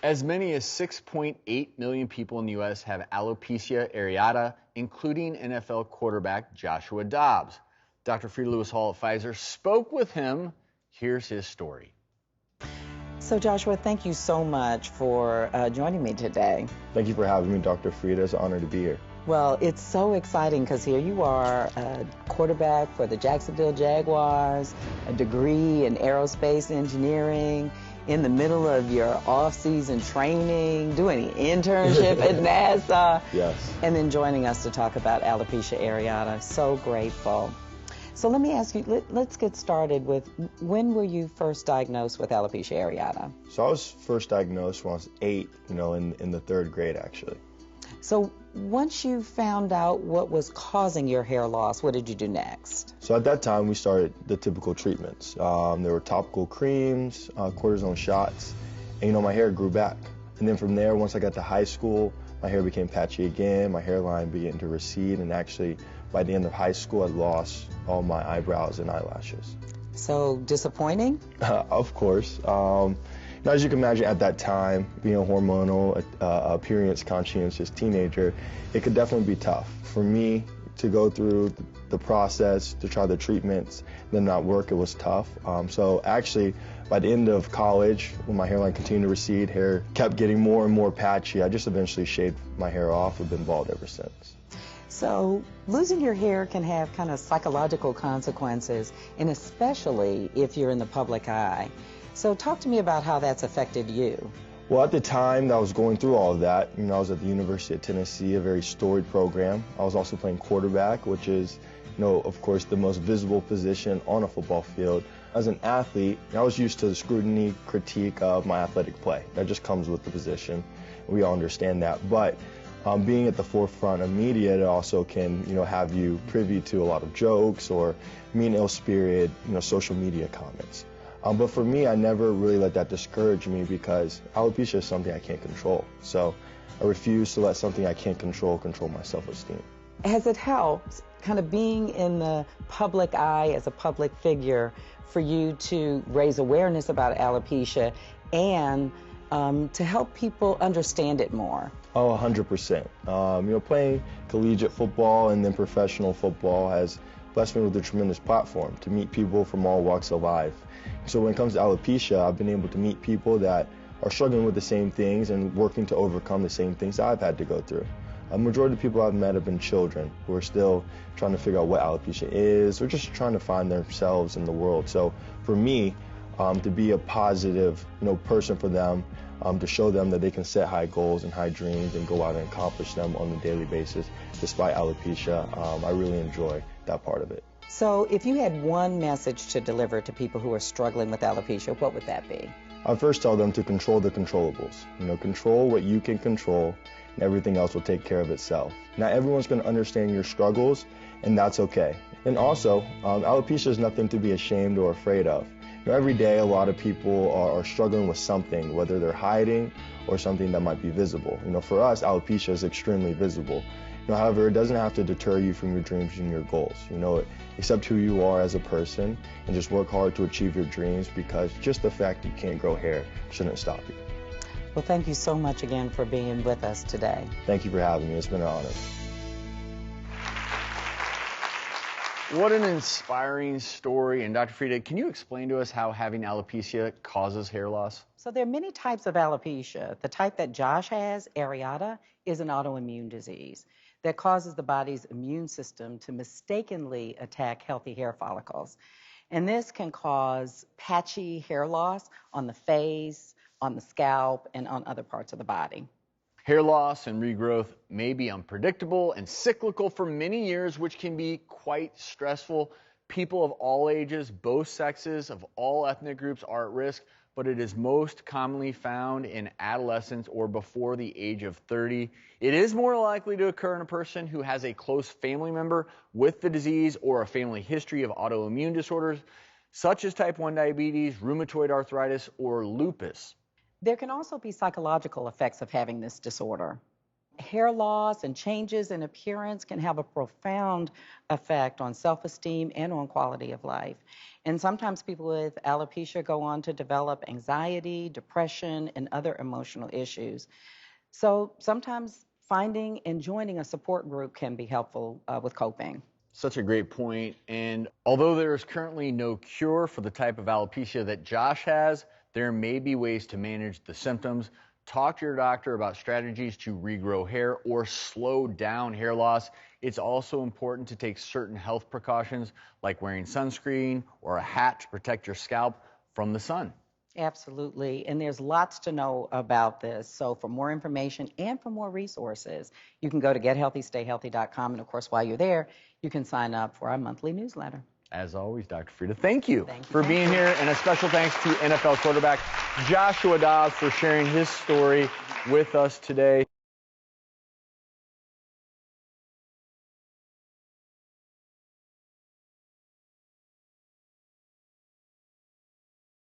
As many as 6.8 million people in the U.S. have alopecia areata, including NFL quarterback Joshua Dobbs. Dr. Freda Lewis-Hall at Pfizer spoke with him. Here's his story. So Joshua, thank you so much for joining me today. Thank you for having me, Dr. Freda. It's an honor to be here. Well, it's so exciting because here you are, a quarterback for the Jacksonville Jaguars, a degree in aerospace engineering, in the middle of your off-season training, doing an internship at NASA. Yes. And then joining us to talk about alopecia areata. So grateful. So let me ask you, let's get started with, when were you first diagnosed with alopecia areata? So I was first diagnosed when I was 8, in the 3rd grade, actually. So once you found out what was causing your hair loss, what did you do next? So at that time, we started the typical treatments. There were topical creams, cortisone shots, and my hair grew back. And then from there, once I got to high school, my hair became patchy again, my hairline began to recede, and actually by the end of high school, I lost all my eyebrows and eyelashes. So disappointing? Of course. Now, as you can imagine, at that time, being a hormonal, appearance-conscientious teenager, it could definitely be tough. For me to go through the process, to try the treatments, then not work, it was tough. So actually, by the end of college, when my hairline continued to recede, hair kept getting more and more patchy, I just eventually shaved my hair off. I've been bald ever since. So losing your hair can have kind of psychological consequences, and especially if you're in the public eye. So talk to me about how that's affected you. Well, at the time that I was going through all of that, I was at the University of Tennessee, a very storied program. I was also playing quarterback, which is, of course, the most visible position on a football field. As an athlete, I was used to the scrutiny, critique of my athletic play. That just comes with the position. We all understand that. But being at the forefront of media, it also can, have you privy to a lot of jokes or mean, ill-spirited, social media comments. But for me, I never really let that discourage me because alopecia is something I can't control. So I refuse to let something I can't control my self-esteem. Has it helped, kind of being in the public eye as a public figure, for you to raise awareness about alopecia and to help people understand it more? Oh, 100%. Playing collegiate football and then professional football has blessed me with a tremendous platform to meet people from all walks of life. So when it comes to alopecia, I've been able to meet people that are struggling with the same things and working to overcome the same things I've had to go through. A majority of the people I've met have been children who are still trying to figure out what alopecia is or just trying to find themselves in the world. So for me, to be a positive person for them, to show them that they can set high goals and high dreams and go out and accomplish them on a daily basis despite alopecia, I really enjoy that part of it. So if you had one message to deliver to people who are struggling with alopecia, what would that be? I'd first tell them to control the controllables. Control what you can control, and everything else will take care of itself. Not everyone's going to understand your struggles, and that's okay. And also, alopecia is nothing to be ashamed or afraid of. Every day, a lot of people are struggling with something, whether they're hiding or something that might be visible. For us, alopecia is extremely visible. However, it doesn't have to deter you from your dreams and your goals. Accept who you are as a person and just work hard to achieve your dreams, because just the fact you can't grow hair shouldn't stop you. Well, thank you so much again for being with us today. Thank you for having me. It's been an honor. What an inspiring story. And Dr. Freda, can you explain to us how having alopecia causes hair loss? So there are many types of alopecia. The type that Josh has, areata, is an autoimmune disease that causes the body's immune system to mistakenly attack healthy hair follicles. And this can cause patchy hair loss on the face, on the scalp, and on other parts of the body. Hair loss and regrowth may be unpredictable and cyclical for many years, which can be quite stressful. People of all ages, both sexes, of all ethnic groups are at risk, but it is most commonly found in adolescence or before the age of 30. It is more likely to occur in a person who has a close family member with the disease or a family history of autoimmune disorders, such as type 1 diabetes, rheumatoid arthritis, or lupus. There can also be psychological effects of having this disorder. Hair loss and changes in appearance can have a profound effect on self-esteem and on quality of life. And sometimes people with alopecia go on to develop anxiety, depression, and other emotional issues. So sometimes finding and joining a support group can be helpful with coping. Such a great point. And although there is currently no cure for the type of alopecia that Josh has, there may be ways to manage the symptoms. Talk to your doctor about strategies to regrow hair or slow down hair loss. It's also important to take certain health precautions like wearing sunscreen or a hat to protect your scalp from the sun. Absolutely, and there's lots to know about this. So for more information and for more resources, you can go to gethealthystayhealthy.com, and of course, while you're there, you can sign up for our monthly newsletter. As always, Dr. Freda, thank you for Thank being you. here, and a special thanks to NFL quarterback Joshua Dobbs for sharing his story with us today.